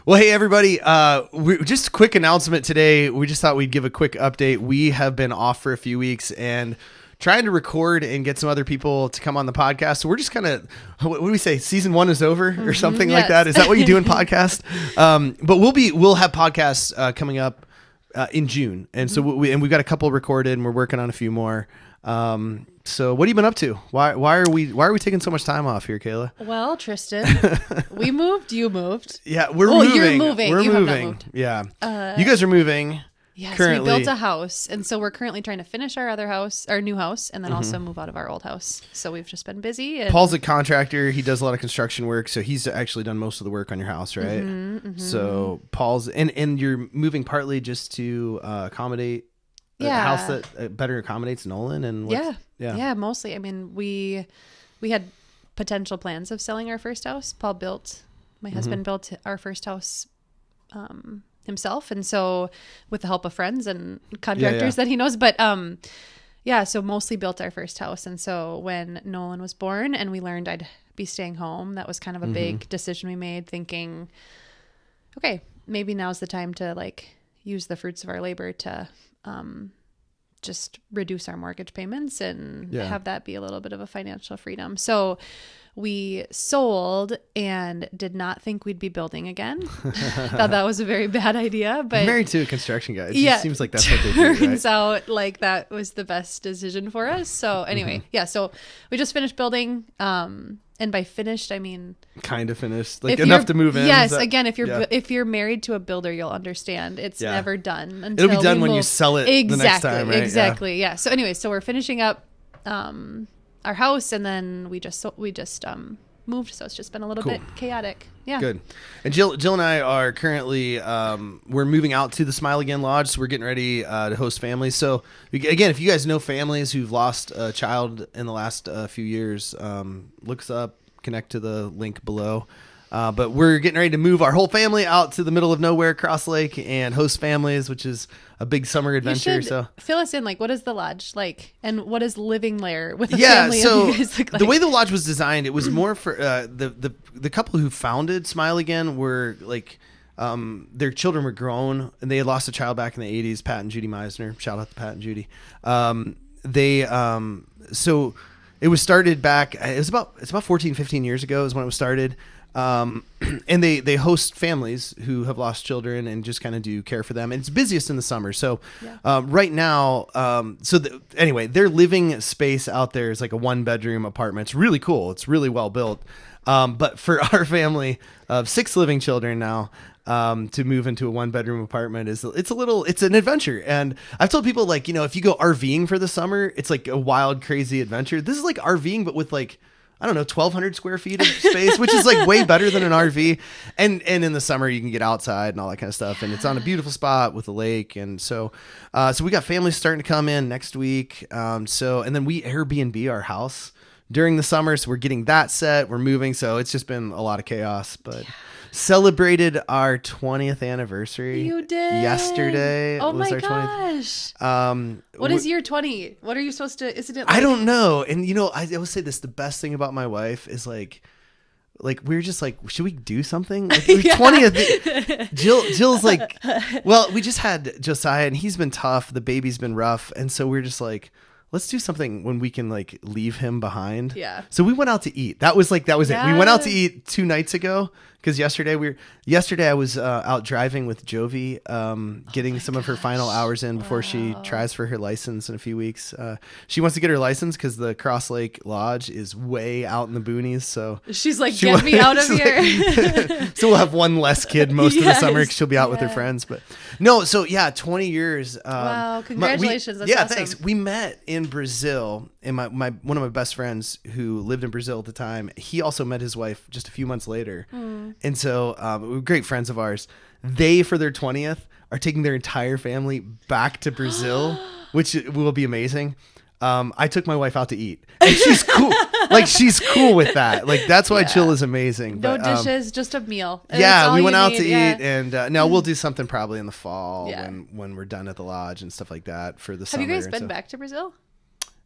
Well, hey, everybody. Just a quick announcement today. We just thought we'd give a quick update. We have been off for a few weeks and trying to record and get some other people to come on the podcast. So we're just kind of, what do we say? Season 1 is over or something like that. Is that what you do in podcast? But we'll have podcasts coming up in June. And so we've got a couple recorded and we're working on a few more. So what have you been up to? Why are we taking so much time off here, Kayla? Well, Tristan, we moved. You moved. Yeah, we're moving. You're moving. We're you moving. Have not moved. Yeah, you guys are moving. Yes, currently. We built a house, and so we're currently trying to finish our new house, and then also move out of our old house. So we've just been busy. And Paul's a contractor. He does a lot of construction work, so he's actually done most of the work on your house, right? So Paul's and you're moving partly just to accommodate. A house that better accommodates Nolan and yeah, mostly. I mean, we had potential plans of selling our first house. My husband built our first house himself, and so with the help of friends and contractors that he knows, but so mostly built our first house. And so when Nolan was born and we learned I'd be staying home, that was kind of a big decision we made, thinking, okay, maybe now's the time to like use the fruits of our labor to just reduce our mortgage payments and have that be a little bit of a financial freedom. So we sold and did not think we'd be building again. Thought that was a very bad idea, but I'm married to a construction guy. It just seems like that's what they do, right? Turns out like that was the best decision for us. So anyway, so we just finished building. And by finished, I mean kind of finished, like enough to move in. Yes, again, if you're married to a builder, you'll understand it's never done. It'll be done when you sell it the next time, right? Exactly. Yeah. So anyway, so we're finishing up our house, and then we just moved. So it's just been a little bit chaotic. Yeah. Good. And Jill and I are currently we're moving out to the Smile Again Lodge, so we're getting ready to host families. So again, if you guys know families who've lost a child in the last few years, look us up, connect to the link below. But we're getting ready to move our whole family out to the middle of nowhere, Cross Lake, and host families, which is a big summer adventure. So fill us in, like, what is the lodge like, and what is living there with the family? So of you guys look like? The way the lodge was designed, it was more for the couple who founded Smile Again were like their children were grown and they had lost a child back in the 80s. Pat and Judy Meisner, shout out to Pat and Judy. So it was started back. It's about 14, 15 years ago is when it was started. And they host families who have lost children and just kind of do care for them. And it's busiest in the summer. So right now, anyway, their living space out there is like a 1-bedroom apartment. It's really cool. It's really well built. But for our family of 6 living children now, to move into a 1-bedroom apartment it's an adventure. And I've told people, like, if you go RVing for the summer, it's like a wild, crazy adventure. This is like RVing, but with like, I don't know, 1,200 square feet of space, which is like way better than an RV. And in the summer you can get outside and all that kind of stuff. And it's on a beautiful spot with a lake. And so we got families starting to come in next week. And then we Airbnb our house during the summer. So we're getting that set. We're moving. So it's just been a lot of chaos, but celebrated our 20th anniversary. You did yesterday. Oh was my our gosh. 20th. What is year 20? What are you supposed to? Isn't it? I don't know. And I always say this: the best thing about my wife is like we're just like, should we do something? Like, 20th. Jill's like, well, we just had Josiah, and he's been tough. The baby's been rough, and so we're just like, let's do something when we can like leave him behind. Yeah. So we went out to eat. That was it. We went out to eat 2 nights ago because yesterday I was out driving with Jovi, getting some of her final hours in before she tries for her license in a few weeks. She wants to get her license because the Cross Lake Lodge is way out in the boonies. So she's like, get me out of here. So we'll have one less kid most of the summer because she'll be out with her friends. But no, so 20 years. Wow, congratulations. That's awesome. Thanks. We met in Brazil, and one of my best friends who lived in Brazil at the time, he also met his wife just a few months later. And so we were great friends of ours. They, for their 20th, are taking their entire family back to Brazil, which will be amazing. I took my wife out to eat, and she's cool. Like, she's cool with that. Like, that's why Jill is amazing. No dishes, just a meal. We went out to eat, and now we'll do something probably in the fall when we're done at the lodge and stuff like that for the summer. Have you guys been back to Brazil?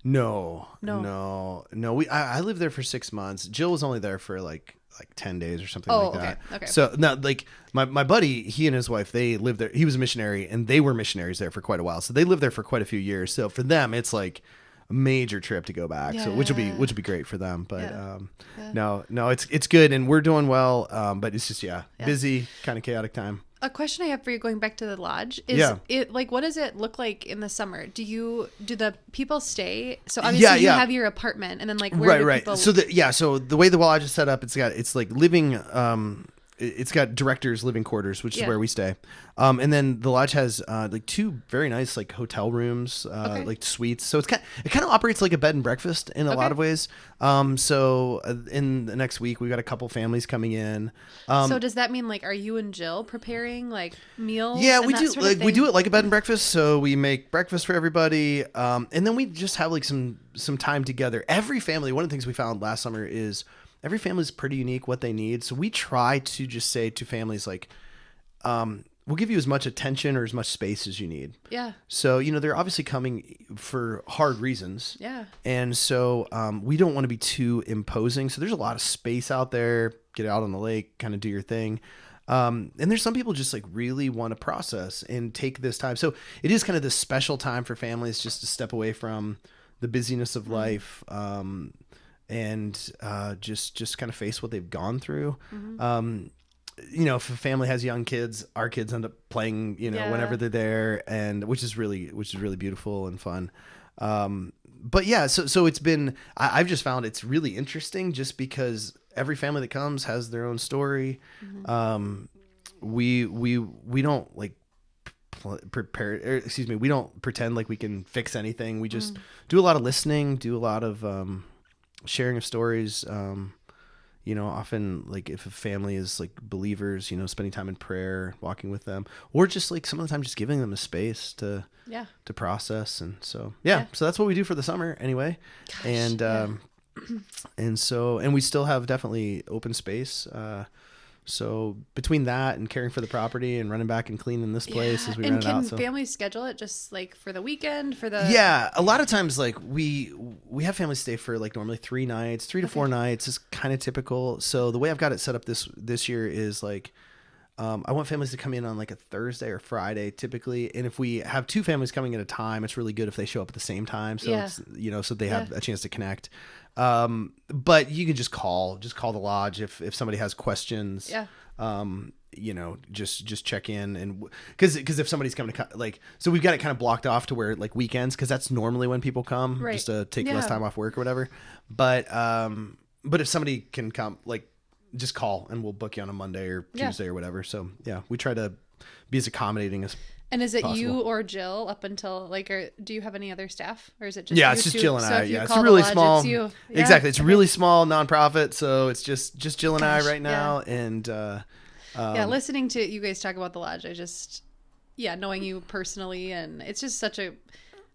No. I lived there for 6 months. Jill was only there for like like 10 days or something Oh, like that. okay. So now, like my buddy, he and his wife, they lived there. He was a missionary, and they were missionaries there for quite a while. So they lived there for quite a few years. So for them, it's like a major trip to go back. So which will be great for them. But no, it's good, and we're doing well. But it's just busy, kind of chaotic time. A question I have for you, going back to the lodge, is it like, what does it look like in the summer? Do the people stay? So obviously you have your apartment, and then like where do people... So the way the lodge is set up, it's like living. It's got directors' living quarters, which is where we stay. And then the lodge has like 2 very nice like hotel rooms, like suites. So it kind of operates like a bed and breakfast in a lot of ways. So in the next week, we got a couple families coming in. So does that mean, like, are you and Jill preparing like meals? Yeah, we do. Like we do it like a bed and breakfast. So we make breakfast for everybody, and then we just have like some time together. Every family. One of the things we found last summer is every family is pretty unique what they need. So we try to just say to families like, we'll give you as much attention or as much space as you need. Yeah. So, they're obviously coming for hard reasons. Yeah. And so we don't want to be too imposing. So there's a lot of space out there. Get out on the lake, kind of do your thing. And there's some people just like really want to process and take this time. So it is kind of this special time for families just to step away from the busyness of life. And just kind of face what they've gone through. If a family has young kids, our kids end up playing, whenever they're there, and which is really beautiful and fun. But yeah, so it's been, I've just found it's really interesting just because every family that comes has their own story. We don't like prepare, we don't pretend like we can fix anything. We just do a lot of listening, do a lot of, sharing of stories, often like if a family is like believers, spending time in prayer, walking with them, or just like some of the time just giving them a space to process. And so, so that's what we do for the summer anyway. Gosh, and we still have definitely open space. So between that and caring for the property and running back and cleaning this place as we rent it out. And can families schedule it just like for the weekend a lot of times like we have families stay for like normally 3 nights, 3 to 4 nights is kind of typical. So the way I've got it set up this year is like, I want families to come in on like a Thursday or Friday typically. And if we have 2 families coming at a time, it's really good if they show up at the same time. So, it's, so they have a chance to connect. But you can just call the lodge if somebody has questions. Just check in, and because if somebody's coming to so we've got it kind of blocked off to where like weekends, because that's normally when people come just to take less time off work or whatever. But if somebody can come, like just call and we'll book you on a Monday or Tuesday or whatever. So we try to be as accommodating as And is it possible. you or Jill up until like, or do you have any other staff, or is it just it's just Jill and I. It's a really small. Exactly, it's really small nonprofit, so it's just Jill and I right now. And listening to you guys talk about the lodge, I just knowing you personally, and it's just such a.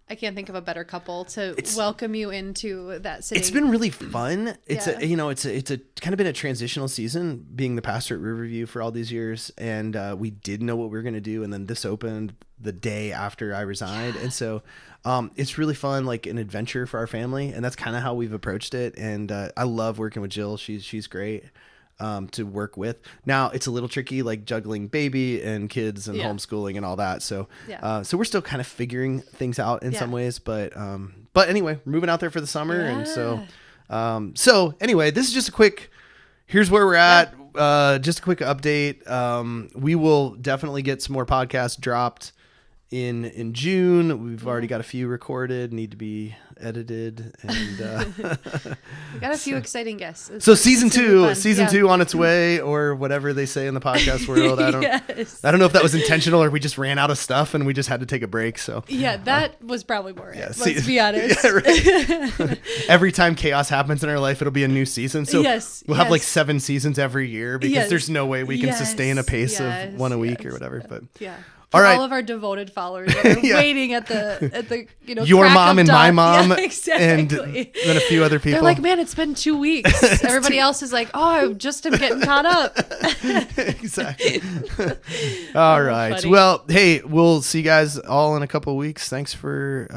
I can't think of a better couple to welcome you into that city. It's been really fun. It's a kind of been a transitional season being the pastor at Riverview for all these years. And we didn't know what we were going to do. And then this opened the day after I resigned. And so it's really fun, like an adventure for our family. And that's kind of how we've approached it. And I love working with Jill. She's great to work with. Now it's a little tricky, like juggling baby and kids and homeschooling and all that. So, so we're still kind of figuring things out in some ways, but anyway, we're moving out there for the summer. And so anyway, this is just a quick, here's where we're at. Just a quick update. We will definitely get some more podcasts dropped in June. We've already got a few recorded, need to be edited, and we got a few exciting guests. So season 2 on its way, or whatever they say in the podcast world. I don't know if that was intentional or we just ran out of stuff and we just had to take a break. So that was probably more it. Let's be honest. Every time chaos happens in our life, it'll be a new season. So we'll have like 7 seasons every year, because there's no way we can sustain a pace of one a week or whatever. But all right. All of our devoted followers that are waiting at the your mom and my mom, exactly. And then a few other people. They're like, man, it's been 2 weeks. Everybody else is like, oh, I just am getting caught up. Exactly. All right. Funny. Well, hey, we'll see you guys all in a couple of weeks. Thanks for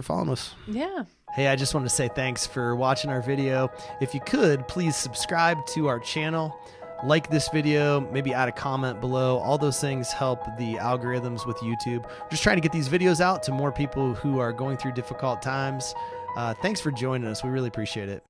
following us. Yeah. Hey, I just want to say thanks for watching our video. If you could, please subscribe to our channel, like this video, maybe add a comment below. All those things help the algorithms with YouTube. We're just trying to get these videos out to more people who are going through difficult times. Thanks for joining us. We really appreciate it.